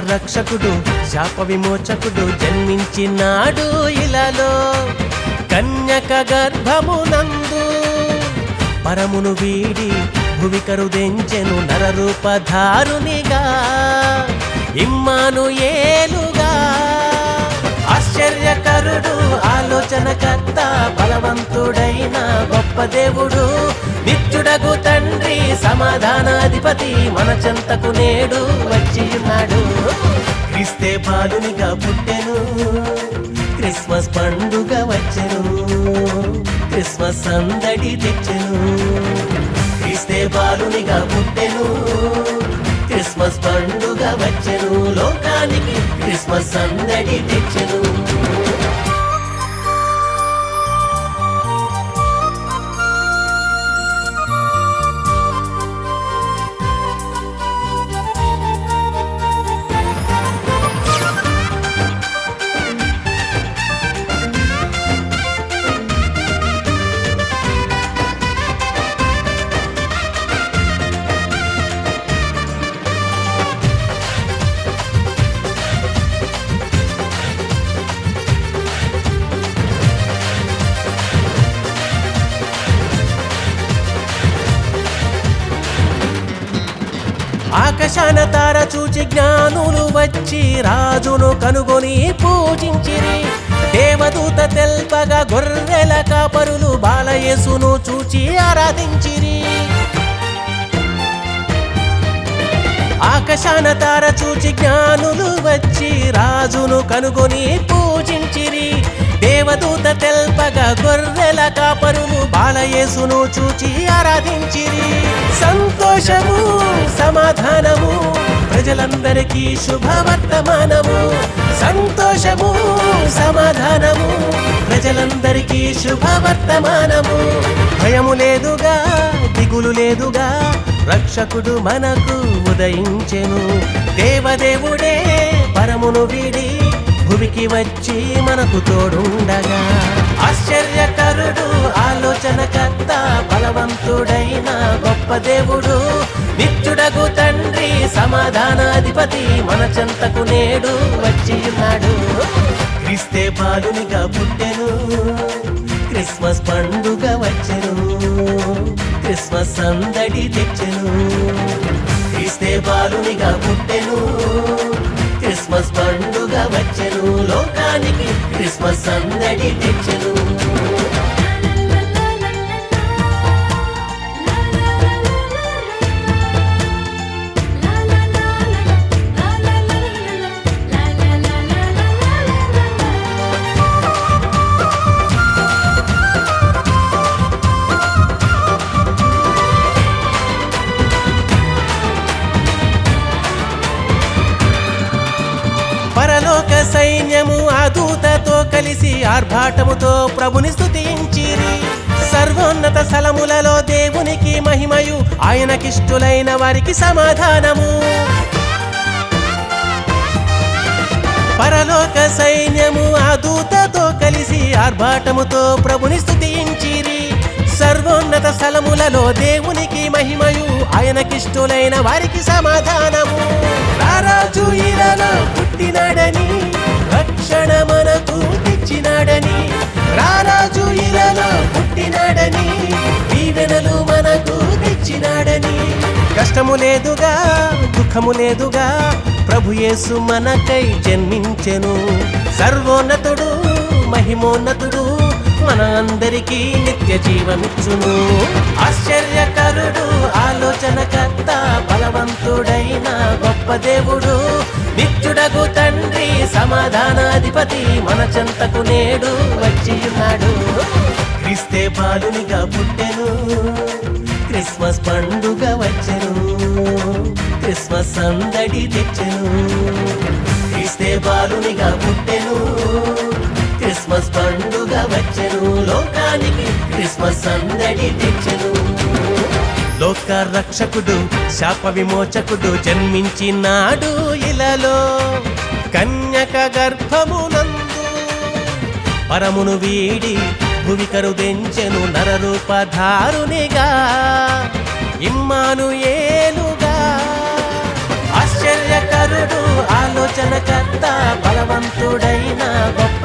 రక్షకుడు శాప విమోచకుడు జన్మించినాడు ఇలాలో కన్యక గర్భమునందు పరమును వీడి భువికరుదెంచెను నరరూపధారునిగా ఇమ్మానుయేలుగా ఆశ్చర్యకరుడు ఆలోచనకర్త బలవంతుడైన గొప్ప దేవుడు నిత్యుడగు తండ్రి సమాధానాధిపతి మన చెంతకు నేడు వచ్చి ఉన్నాడు క్రీస్తే బాలునిగా పుట్టెను క్రిస్మస్ పండుగ వచ్చెను క్రిస్మస్ సందడి తెచ్చెను క్రీస్తే బాలునిగా పుట్టెను క్రిస్మస్ పండుగ వచ్చెను లోకానికి క్రిస్మస్ సందడి తెచ్చెను ఆకాశాన తార చూచి జ్ఞానులు వచ్చి రాజును కనుగొని పూజించిరి దేవదూత తెల్పగా గొర్రెల కాపరులు బాలయేసును చూచి ఆరాధించిరి ఆకాశాన తార చూచి జ్ఞానులు వచ్చి రాజును కనుగొని పూజించిరి దేవదూత తెల్పగా గొర్రెల కాపరులు బాలయేసును చూచి ఆరాధించిరి సంతోషము సమాధానము ప్రజలందరికీ శుభవర్తమానము సంతోషము సమాధానము ప్రజలందరికీ శుభవర్తమానము భయము లేదుగా దిగులు లేదుగా రక్షకుడు మనకు ఉదయించెను దేవదేవుడే పరమును వీడి భువికి వచ్చి మనకు తోడుండగా ఆశ్చర్యకరుడు ఆలోచనకర్త బలవంతుడైన గొప్ప దేవుడు నిత్యుడగు తండ్రి సమాధానాధిపతి మన చెంతకు నేడు వచ్చి ఉన్నాడు క్రీస్తే బాలునిగా పుట్టెను క్రిస్మస్ పండుగ వచ్చెను క్రిస్మస్ సందడి తెచ్చెను క్రీస్తే బాలునిగా పుట్టెను క్రిస్మస్ పండుగ వచ్చెను లోకానికి క్రిస్మస్ సందడి తెచ్చెను పరలోక సైన్యము ఆ దూతతో కలిసి ఆర్భాటముతో ప్రభుని స్తుతించిరి సర్వోన్నత స్థలములలో దేవునికి మహిమయు ఆయనకిష్టులైన వారికి సమాధానము పరలోక సైన్యము ఆ దూతతో కలిసి ఆర్భాటముతో ప్రభుని స్తుతించిరి సర్వోన్నత స్థలములలో దేవునికి మహిమయు ఆయనకిష్టులైన వారికి సమాధానము రారాజు ఇలాలో పుట్టినాడని రక్షణ మనకు తెచ్చినాడని రారాజు ఇలాలో పుట్టినాడని దీవెనలు మనకు తెచ్చినాడని కష్టము లేదుగా దుఃఖము లేదుగా ప్రభు యేసు మనకై జన్మించెను సర్వోన్నతుడు మహిమోన్నతుడు మన అందరికీ నిత్య జీవమిచ్చును ఆశ్చర్యకరుడు ఆలోచనకర్త బలవంతుడైన గొప్ప దేవుడు నిత్యుడగు తండ్రి సమాధానాధిపతి మన చెంతకు నేడు వచ్చి ఉన్నాడు క్రీస్తే బాలునిగా పుట్టెను క్రిస్మస్ పండుగ వచ్చెను క్రిస్మస్ సందడి తెచ్చెను క్రీస్తే బాలునిగా పుట్టెను క్రిస్మస్ పండుగ వచ్చెను లోకానికి క్రిస్మస్ సందడి తెచ్చెను లోక రక్షకుడు శాప విమోచకుడు జన్మించినాడు ఇలాలో కన్యక గర్భమునందు పరమును వీడి భువికరుదెంచెను నరరూపధారునిగా ఇమ్మానుయేలుగా ఆశ్చర్యకరుడు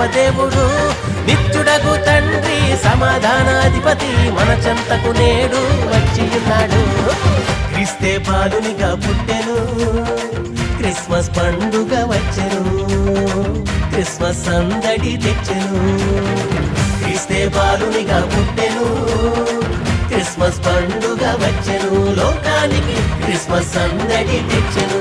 దేవదేవుడు నిత్యుడగు తండ్రి సమాధానాధిపతి మన చెంతకు నేడు వచ్చి ఉన్నాడు. క్రీస్తే బాలునిగా పుట్టెను, క్రిస్మస్ పండుగ వచ్చెను, క్రిస్మస్ సందడి తెచ్చెను. క్రీస్తే బాలునిగా పుట్టెను, క్రిస్మస్ పండుగ వచ్చెను, లోకానికి క్రిస్మస్ సందడి తెచ్చెను.